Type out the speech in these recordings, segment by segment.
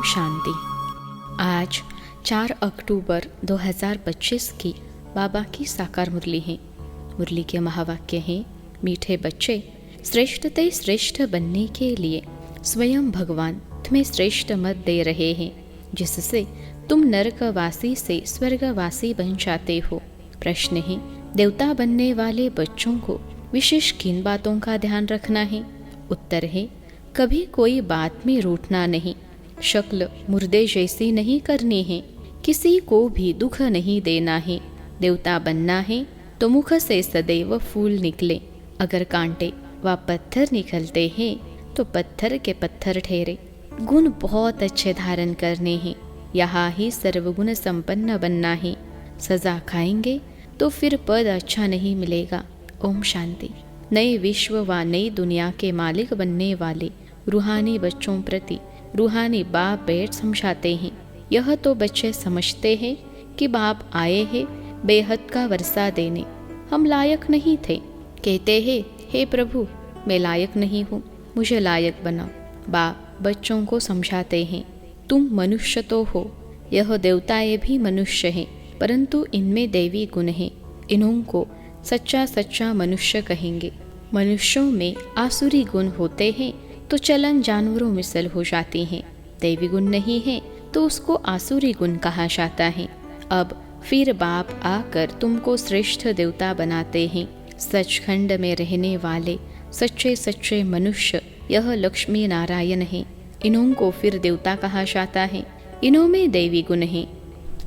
शांति। आज 4 अक्टूबर 2025 की बाबा की साकार मुरली है। मुरली के महावाक्य हैं, मीठे बच्चे, श्रेष्ठते श्रेष्ठ बनने के लिए स्वयं भगवान तुम्हें श्रेष्ठ मत दे रहे हैं, जिससे तुम नरकवासी से स्वर्गवासी बन जाते हो। प्रश्न है, देवता बनने वाले बच्चों को विशेष किन बातों का ध्यान रखना है? उत्तर है, कभी कोई बात में रूठना नहीं, शक्ल मुर्दे जैसी नहीं करनी है, किसी को भी दुख नहीं देना है। देवता बनना है तो मुख से सदैव फूल निकले। अगर कांटे व पत्थर निकलते हैं तो पत्थर के पत्थर ठहरे। गुण बहुत अच्छे धारण करने हैं, यहाँ ही सर्वगुण संपन्न बनना है। सजा खाएंगे तो फिर पद अच्छा नहीं मिलेगा। ओम शांति। नए विश्व व नई दुनिया के मालिक बनने वाले रूहानी बच्चों प्रति रूहानी बाप बेट समझाते हैं। यह तो बच्चे समझते हैं कि बाप आए हैं बेहद का वर्षा देने, हम लायक नहीं थे। कहते हैं, हे प्रभु, मैं लायक नहीं हूँ, मुझे लायक बनाओ। बाप बच्चों को समझाते हैं, तुम मनुष्य तो हो, यह देवताएं भी मनुष्य हैं, परंतु इनमें दैवी गुण है। इन्हों को सच्चा सच्चा मनुष्य कहेंगे। मनुष्यों में आसुरी गुण होते हैं तो चलन जानवरों मिसल हो जाती हैं। दैवी गुण नहीं है तो उसको आसुरी गुण कहा जाता है। अब फिर बाप आकर तुमको श्रेष्ठ देवता बनाते हैं। सचखंड में रहने वाले सच्चे सच्चे मनुष्य यह लक्ष्मी नारायण है। इन्हों को फिर देवता कहा जाता है। इन्हों में दैवी गुण है।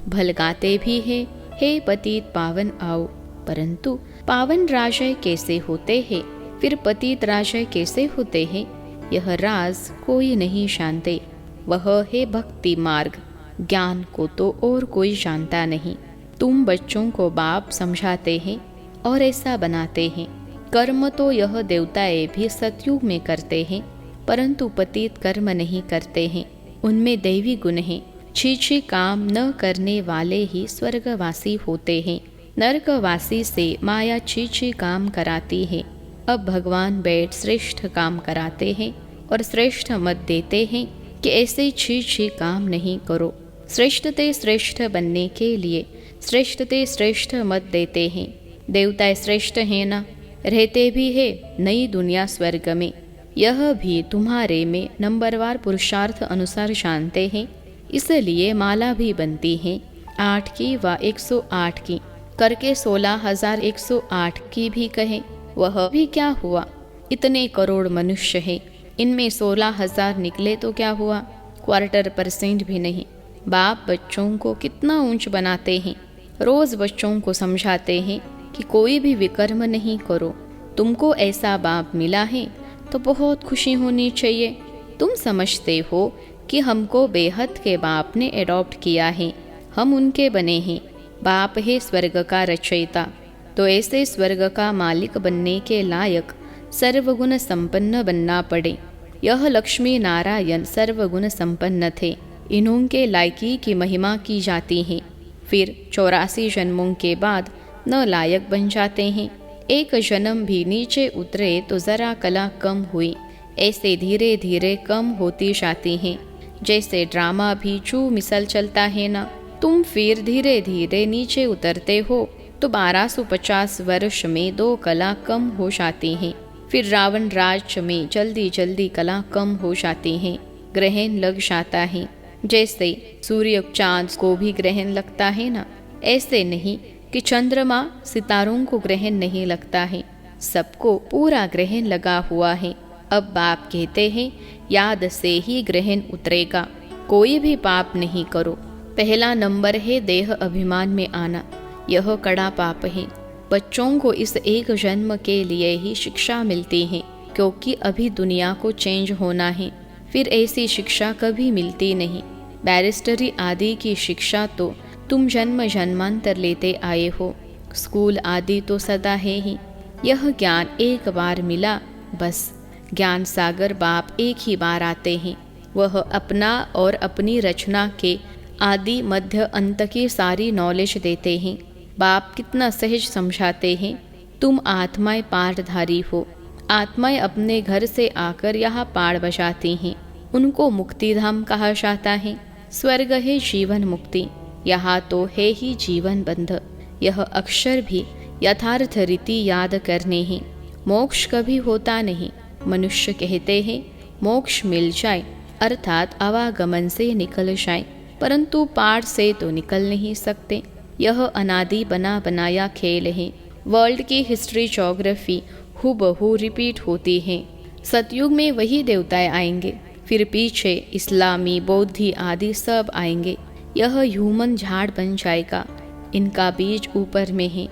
भलगाते भी है, हे पतित पावन आओ, परंतु पावन राजय कैसे होते हैं, फिर पतित राजय कैसे होते हैं, यह राज कोई नहीं जानते। वह है भक्ति मार्ग, ज्ञान को तो और कोई जानता नहीं। तुम बच्चों को बाप समझाते हैं और ऐसा बनाते हैं। कर्म तो यह देवताएं भी सतयुग में करते हैं, परंतु पतित कर्म नहीं करते हैं। उनमें दैवी गुण है। छी काम न करने वाले ही स्वर्गवासी होते हैं। नरकवासी से माया छी काम कराती है। अब भगवान बैठ श्रेष्ठ काम कराते हैं और श्रेष्ठ मत देते हैं कि ऐसे छी काम नहीं करो। श्रेष्ठते श्रेष्ठ बनने के लिए श्रेष्ठते श्रेष्ठ मत देते हैं। देवता श्रेष्ठ है ना, रहते भी है नई दुनिया स्वर्ग में। यह भी तुम्हारे में नंबरवार पुरुषार्थ अनुसार जानते हैं, इसलिए माला भी बनती है। 8 की व 108 की करके 16,108 की भी कहे। वह भी क्या हुआ, इतने करोड़ मनुष्य है, इनमें 16,000 निकले तो क्या हुआ, 1/4% भी नहीं। बाप बच्चों को कितना ऊंच बनाते हैं। रोज बच्चों को समझाते हैं कि कोई भी विकर्म नहीं करो। तुमको ऐसा बाप मिला है तो बहुत खुशी होनी चाहिए। तुम समझते हो कि हमको बेहद के बाप ने एडॉप्ट किया है, हम उनके बने हैं। बाप है स्वर्ग का रचयिता, तो ऐसे स्वर्ग का मालिक बनने के लायक सर्वगुण संपन्न बनना पड़े। यह लक्ष्मी नारायण सर्वगुण संपन्न थे। इन्हों के लायकी की महिमा की जाती है। फिर 84 जन्मों के बाद न लायक बन जाते हैं। एक जन्म भी नीचे उतरे तो जरा कला कम हुई, ऐसे धीरे धीरे कम होती जाती हैं। जैसे ड्रामा भी चू मिसल चलता है ना, तुम फिर धीरे धीरे नीचे उतरते हो तो 1250 वर्ष में 2 कला कम हो जाती हैं। फिर रावण राज्य में जल्दी जल्दी कला कम हो जाती हैं। ग्रहण लग जाता है। जैसे सूर्य चांद को भी ग्रहण लगता है ना, ऐसे नहीं कि चंद्रमा सितारों को ग्रहण नहीं लगता है, सबको पूरा ग्रहण लगा हुआ है। अब बाप कहते हैं, याद से ही ग्रहण उतरेगा। कोई भी पाप नहीं करो। पहला नंबर है देह अभिमान में आना, यह कड़ा पाप है। बच्चों को इस एक जन्म के लिए ही शिक्षा मिलती है, क्योंकि अभी दुनिया को चेंज होना है। फिर ऐसी शिक्षा कभी मिलती नहीं। बैरिस्टरी आदि की शिक्षा तो तुम जन्म जन्मांतर लेते आए हो। स्कूल आदि तो सदा है ही। यह ज्ञान एक बार मिला बस। ज्ञान सागर बाप एक ही बार आते हैं। वह अपना और अपनी रचना के आदि मध्य अंत की सारी नॉलेज देते हैं। बाप कितना सहज समझाते हैं। तुम आत्माएं पाठधारी हो। आत्माएं अपने घर से आकर यहाँ पाड़ बजाती हैं। उनको मुक्ति धाम कहा जाता है। स्वर्ग है जीवन मुक्ति, यहाँ तो है ही जीवन बंध। यह अक्षर भी यथार्थ रीति याद करने हैं। मोक्ष कभी होता नहीं। मनुष्य कहते हैं मोक्ष मिल जाए, अर्थात आवागमन से निकल जाए, परंतु पार से तो निकल नहीं सकते। यह अनादि बना बनाया खेल है। वर्ल्ड की हिस्ट्री ज्योग्राफी हूबहू रिपीट होती है। सतयुग में वही देवताएं आएंगे, फिर पीछे इस्लामी, बौद्धी आदि सब आएंगे। यह ह्यूमन झाड़ बन जाएगा। इनका बीज ऊपर में है।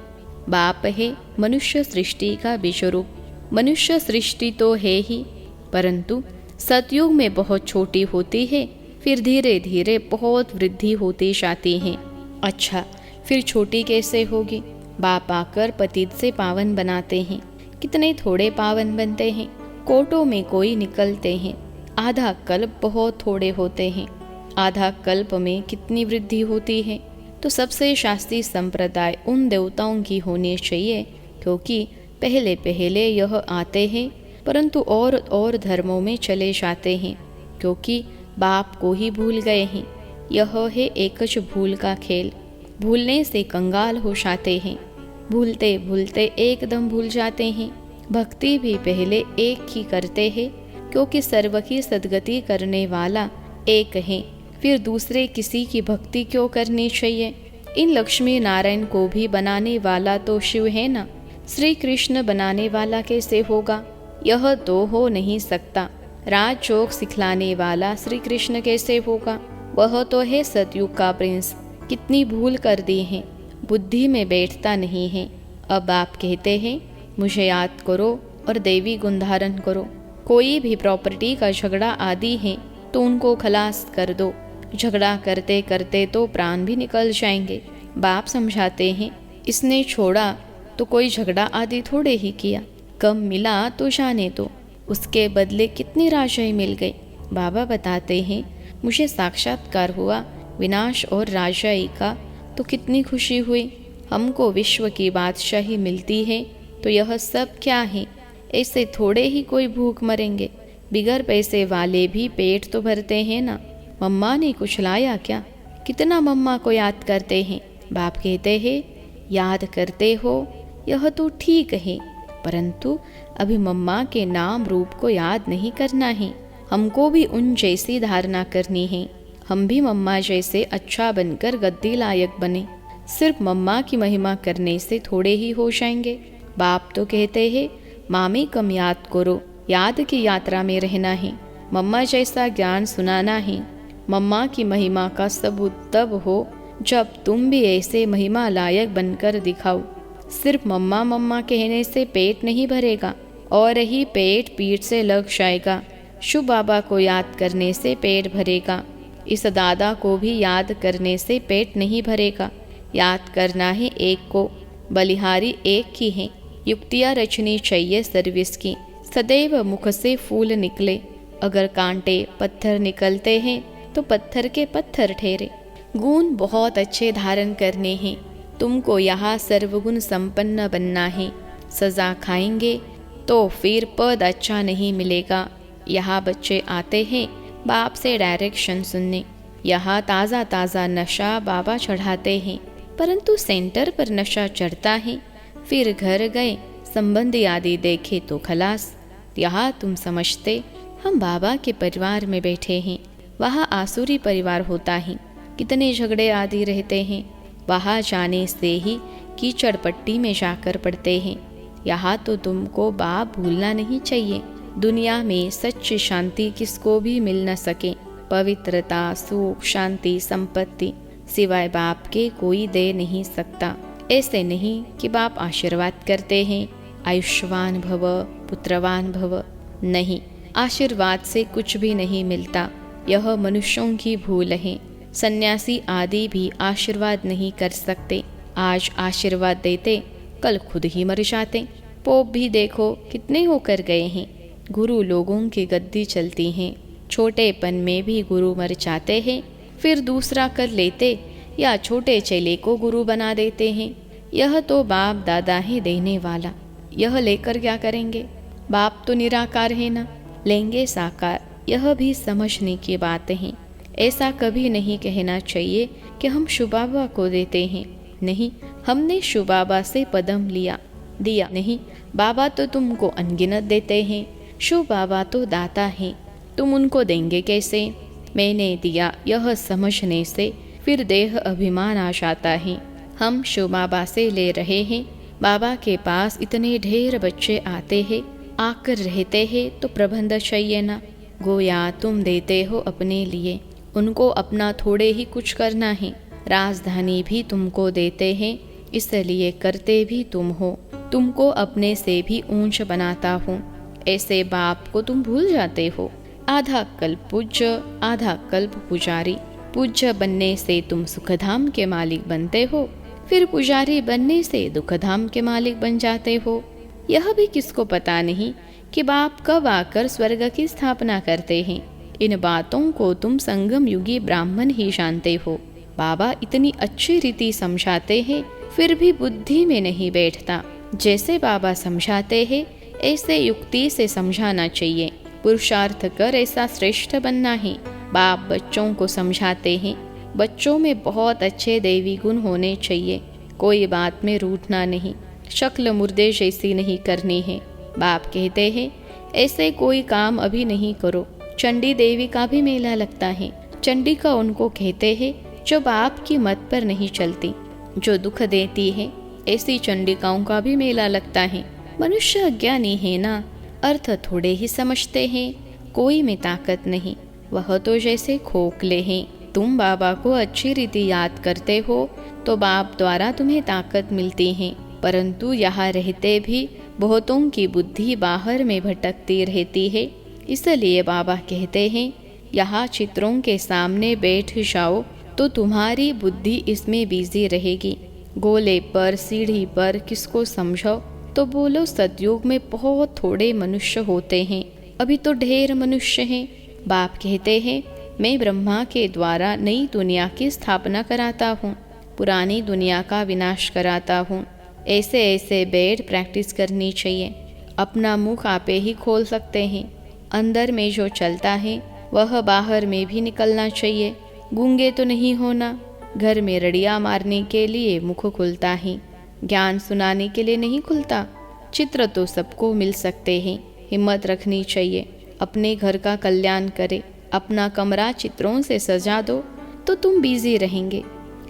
बाप है मनुष्य सृष्टि का बीज रूप। मनुष्य सृष्टि तो है ही, परंतु सतयुग में बहुत छोटी होती है, फिर धीरे धीरे बहुत वृद्धि होती जाती है। अच्छा, फिर छोटी कैसे होगी? बाप आकर पतित से पावन बनाते हैं। कितने थोड़े पावन बनते हैं। कोटों में कोई निकलते हैं। आधा कल्प बहुत थोड़े होते हैं। आधा कल्प में कितनी वृद्धि होती है। तो सबसे शास्त्रीय संप्रदाय उन देवताओं की होनी चाहिए, क्योंकि पहले पहले यह आते हैं, परंतु और धर्मों में चले जाते हैं, क्योंकि बाप को ही भूल गए हैं। यह है एकच भूल का खेल। भूलने से कंगाल हो जाते हैं। भूलते भूलते एकदम भूल जाते हैं। भक्ति भी पहले एक ही करते हैं, क्योंकि सर्व की सद्गति करने वाला एक है। फिर दूसरे किसी की भक्ति क्यों करनी चाहिए? इन लक्ष्मी नारायण को भी बनाने वाला तो शिव है ना। श्री कृष्ण बनाने वाला कैसे होगा? यह तो हो नहीं सकता। राजयोग सिखलाने वाला श्री कृष्ण कैसे होगा? वह तो है सतयुग का प्रिंस। कितनी भूल कर दी है, बुद्धि में बैठता नहीं है। अब आप कहते हैं मुझे याद करो और देवी गुण धारण करो। कोई भी प्रॉपर्टी का झगड़ा आदि है तो उनको खलास कर दो। झगड़ा करते करते तो प्राण भी निकल जाएंगे। बाप समझाते हैं इसने छोड़ा तो कोई झगड़ा आदि थोड़े ही किया। कम मिला तो जाने दो, उसके बदले कितनी राजाएं मिल गई। बाबा बताते हैं मुझे साक्षात्कार हुआ विनाश और राजाई का, तो कितनी खुशी हुई। हमको विश्व की बादशाही मिलती है तो यह सब क्या है? ऐसे थोड़े ही कोई भूख मरेंगे। बिगर पैसे वाले भी पेट तो भरते हैं ना। मम्मा ने कुछ लाया क्या? कितना मम्मा को याद करते हैं। बाप कहते हैं याद करते हो, यह तो ठीक है, परंतु अभी मम्मा के नाम रूप को याद नहीं करना है। हमको भी उन जैसी धारणा करनी है। हम भी मम्मा जैसे अच्छा बनकर गद्दी लायक बने। सिर्फ मम्मा की महिमा करने से थोड़े ही हो जाएंगे। बाप तो कहते हैं मामी कम याद करो, याद की यात्रा में रहना है। मम्मा जैसा ज्ञान सुनाना है। मम्मा की महिमा का सबूत तब हो जब तुम भी ऐसे महिमा लायक बनकर दिखाओ। सिर्फ मम्मा मम्मा कहने से पेट नहीं भरेगा, और ही पेट पीठ से लग जाएगा। शुभ बाबा को याद करने से पेट भरेगा। इस दादा को भी याद करने से पेट नहीं भरेगा। याद करना है एक को, बलिहारी एक ही है। युक्तियाँ रचनी चाहिए सर्विस की। सदैव मुख से फूल निकले। अगर कांटे पत्थर निकलते हैं तो पत्थर के पत्थर ठहरे। गुण बहुत अच्छे धारण करने हैं। तुमको यहाँ सर्वगुण संपन्न बनना है। सजा खाएंगे तो फिर पद अच्छा नहीं मिलेगा। यहाँ बच्चे आते हैं बाप से डायरेक्शन सुनने। यहाँ ताज़ा ताज़ा नशा बाबा चढ़ाते हैं, परंतु सेंटर पर नशा चढ़ता है। फिर घर गए संबंधी आदि देखे तो खलास। यहाँ तुम समझते हम बाबा के परिवार में बैठे हैं, वहाँ आसुरी परिवार होता है। कितने झगड़े आदि रहते हैं। वहाँ जाने से ही कीचड़ पट्टी में जाकर पड़ते हैं। यहाँ तो तुमको बाप भूलना नहीं चाहिए। दुनिया में सच्ची शांति किसको भी मिल न सके। पवित्रता, सुख, शांति, संपत्ति सिवाय बाप के कोई दे नहीं सकता। ऐसे नहीं कि बाप आशीर्वाद करते हैं आयुष्मान भव, पुत्रवान भव। नहीं, आशीर्वाद से कुछ भी नहीं मिलता। यह मनुष्यों की भूल है। सन्यासी आदि भी आशीर्वाद नहीं कर सकते। आज आशीर्वाद देते, कल खुद ही मर जाते। पोप भी देखो कितने होकर गए हैं। गुरु लोगों की गद्दी चलती हैं। छोटेपन में भी गुरु मर जाते हैं, फिर दूसरा कर लेते या छोटे चेले को गुरु बना देते हैं। यह तो बाप दादा ही देने वाला। यह लेकर क्या करेंगे? बाप तो निराकार है ना। लेंगे साकार, यह भी समझने की बातें हैं। ऐसा कभी नहीं कहना चाहिए कि हम शिव बाबा को देते हैं। नहीं, हमने शिव बाबा से पदम दिया नहीं। बाबा तो तुमको अनगिनत देते हैं। शिव बाबा तो दाता हैं, तुम उनको देंगे कैसे? मैंने दिया, यह समझने से फिर देह अभिमान आ जाता है। हम शिव बाबा से ले रहे हैं। बाबा के पास इतने ढेर बच्चे आते हैं, आकर रहते हैं, तो प्रबंध चाहिए ना। गोया तुम देते हो अपने लिए, उनको अपना थोड़े ही कुछ करना है। राजधानी भी तुमको देते हैं, इसलिए करते भी तुम हो। तुमको अपने से भी ऊंच बनाता हूँ। ऐसे बाप को तुम भूल जाते हो। आधा कल्प पूज्य, आधा कल्प पुजारी। पूज्य बनने से तुम सुखधाम के मालिक बनते हो, फिर पुजारी बनने से दुखधाम के मालिक बन जाते हो। यह भी किसको पता नहीं कि बाप कब आकर स्वर्ग की स्थापना करते हैं। इन बातों को तुम संगम युगी ब्राह्मण ही जानते हो। बाबा इतनी अच्छी रीति समझाते हैं, फिर भी बुद्धि में नहीं बैठता। जैसे बाबा समझाते हैं ऐसे युक्ति से समझाना चाहिए। पुरुषार्थ कर ऐसा श्रेष्ठ बनना है। बाप बच्चों को समझाते हैं, बच्चों में बहुत अच्छे दैवी गुण होने चाहिए। कोई बात में रूठना नहीं, शक्ल मुर्दे जैसी नहीं करनी है। बाप कहते हैं ऐसे कोई काम अभी नहीं करो। चंडी देवी का भी मेला लगता है। चंडिका उनको कहते हैं जो बाप की मत पर नहीं चलती, जो दुख देती है। ऐसी चंडिकाओं का भी मेला लगता है। मनुष्य अज्ञानी है ना, अर्थ थोड़े ही समझते हैं। कोई में ताकत नहीं, वह तो जैसे खोखले हैं। तुम बाबा को अच्छी रीति याद करते हो तो बाप द्वारा तुम्हें ताकत मिलती है, परंतु यहाँ रहते भी बहुतों की बुद्धि बाहर में भटकती रहती है। इसलिए बाबा कहते हैं यहाँ चित्रों के सामने बैठ जाओ तो तुम्हारी बुद्धि इसमें बिजी रहेगी। गोले पर, सीढ़ी पर किसको समझो तो बोलो सतयुग में बहुत थोड़े मनुष्य होते हैं, अभी तो ढेर मनुष्य हैं। बाप कहते हैं मैं ब्रह्मा के द्वारा नई दुनिया की स्थापना कराता हूँ, पुरानी दुनिया का विनाश कराता हूँ। ऐसे ऐसे बैठ प्रैक्टिस करनी चाहिए। अपना मुख आपे ही खोल सकते हैं। अंदर में जो चलता है वह बाहर में भी निकलना चाहिए। गूंगे तो नहीं होना। घर में रड़िया मारने के लिए मुख खुलता है, ज्ञान सुनाने के लिए नहीं खुलता। चित्र तो सबको मिल सकते हैं, हिम्मत रखनी चाहिए। अपने घर का कल्याण करे। अपना कमरा चित्रों से सजा दो तो तुम बिजी रहेंगे।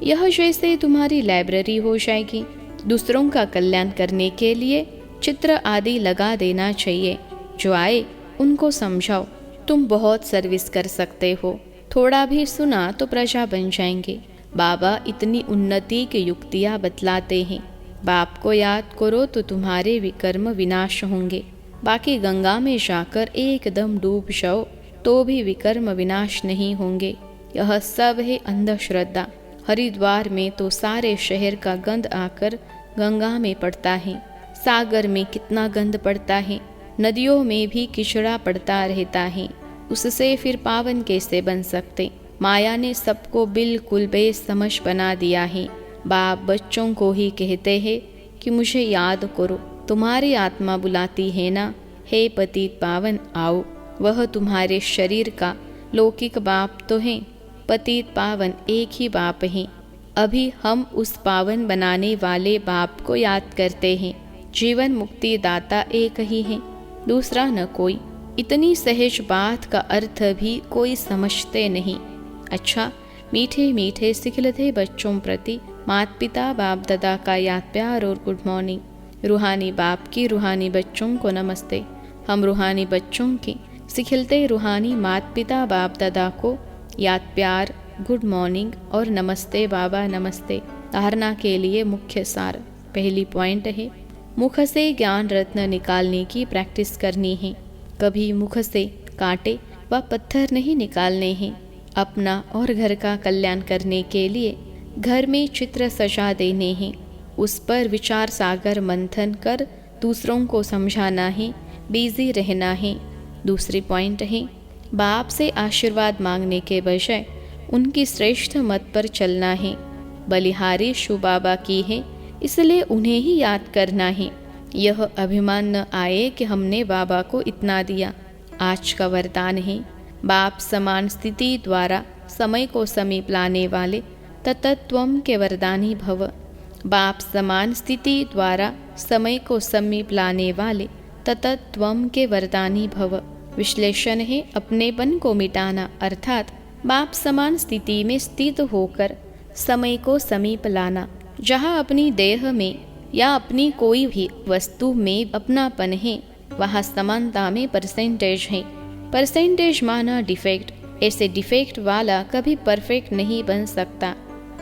यह जैसे तुम्हारी लाइब्रेरी हो जाएगी। दूसरों का कल्याण करने के लिए चित्र आदि लगा देना चाहिए। जो आए उनको समझाओ। तुम बहुत सर्विस कर सकते हो। थोड़ा भी सुना तो प्रजा बन जाएंगे। बाबा इतनी उन्नति की युक्तियाँ बतलाते हैं। बाप को याद करो तो तुम्हारे विकर्म विनाश होंगे। बाकी गंगा में जाकर एकदम डूब जाओ तो भी विकर्म विनाश नहीं होंगे। यह सब है अंधश्रद्धा। हरिद्वार में तो सारे शहर का गंध आकर गंगा में पड़ता है। सागर में कितना गंध पड़ता है। नदियों में भी किचड़ा पड़ता रहता है। उससे फिर पावन कैसे बन सकते? माया ने सबको बिल्कुल बेसमझ बना दिया है। बाप बच्चों को ही कहते हैं कि मुझे याद करो, तुम्हारी आत्मा बुलाती है ना, हे पतित पावन आओ। वह तुम्हारे शरीर का लौकिक बाप तो है, पतित पावन एक ही बाप है। अभी हम उस पावन बनाने वाले बाप को याद करते हैं। जीवन मुक्ति दाता एक ही है, दूसरा न कोई। इतनी सहज बात का अर्थ भी कोई समझते नहीं। अच्छा, मीठे मीठे सिखलते बच्चों प्रति माता पिता बाप दादा का याद प्यार और गुड मॉर्निंग। रूहानी बाप की रूहानी बच्चों को नमस्ते। हम रूहानी बच्चों की सिखलते रूहानी माता पिता बाप दादा को याद प्यार, गुड मॉर्निंग और नमस्ते बाबा नमस्ते। धारणा के लिए मुख्य सार। पहली पॉइंट है मुख से ज्ञान रत्न निकालने की प्रैक्टिस करनी है। कभी मुख से कांटे व पत्थर नहीं निकालने हैं। अपना और घर का कल्याण करने के लिए घर में चित्र सजा देने हैं। उस पर विचार सागर मंथन कर दूसरों को समझाना है, बिजी रहना है। दूसरी पॉइंट है बाप से आशीर्वाद मांगने के बजाय उनकी श्रेष्ठ मत पर चलना है। बलिहारी शिव बाबा की है, इसलिए उन्हें ही याद करना है। यह अभिमान न आए कि हमने बाबा को इतना दिया। आज का वरदान है बाप समान स्थिति द्वारा समय को समीप लाने वाले ततत्वम के वरदानी भव। बाप समान स्थिति द्वारा समय को समीप लाने वाले ततत्वम के वरदानी भव। विश्लेषण है अपनेपन को मिटाना, अर्थात बाप समान स्थिति में स्थित होकर समय को समीप लाना। जहाँ अपनी देह में या अपनी कोई भी वस्तु में अपनापन है, वहाँ समानता में परसेंटेज है। परसेंटेज माना डिफेक्ट। ऐसे डिफेक्ट वाला कभी परफेक्ट नहीं बन सकता।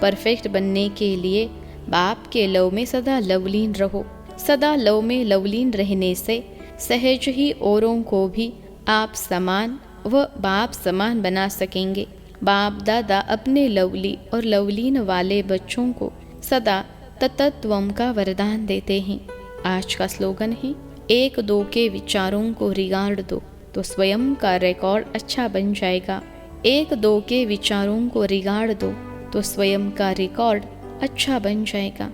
परफेक्ट बनने के लिए बाप के लव में सदा लवलीन रहो। सदा लव में लवलीन रहने से सहज ही औरों को भी आप समान व बाप समान बना सकेंगे। बाप दादा अपने लवली और लवलीन वाले बच्चों को सदा ततत्वम का वरदान देते हैं। आज का स्लोगन है, एक दो के विचारों को रिगार्ड दो तो स्वयं का रिकॉर्ड अच्छा बन जाएगा। एक दो के विचारों को रिगार्ड दो तो स्वयं का रिकॉर्ड अच्छा बन जाएगा।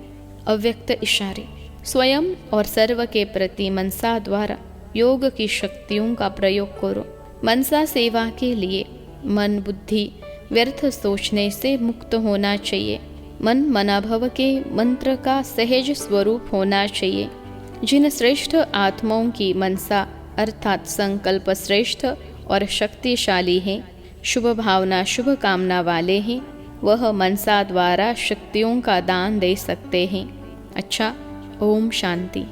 अव्यक्त इशारे। स्वयं और सर्व के प्रति मनसा द्वारा योग की शक्तियों का प्रयोग करो। मनसा सेवा के लिए मन बुद्धि व्यर्थ सोचने से मुक्त होना चाहिए। मन मनाभव के मंत्र का सहज स्वरूप होना चाहिए। जिन श्रेष्ठ आत्माओं की मनसा अर्थात संकल्प श्रेष्ठ और शक्तिशाली है, शुभ भावना शुभ कामना वाले हैं, वह मनसा द्वारा शक्तियों का दान दे सकते हैं। अच्छा, ओम शांति।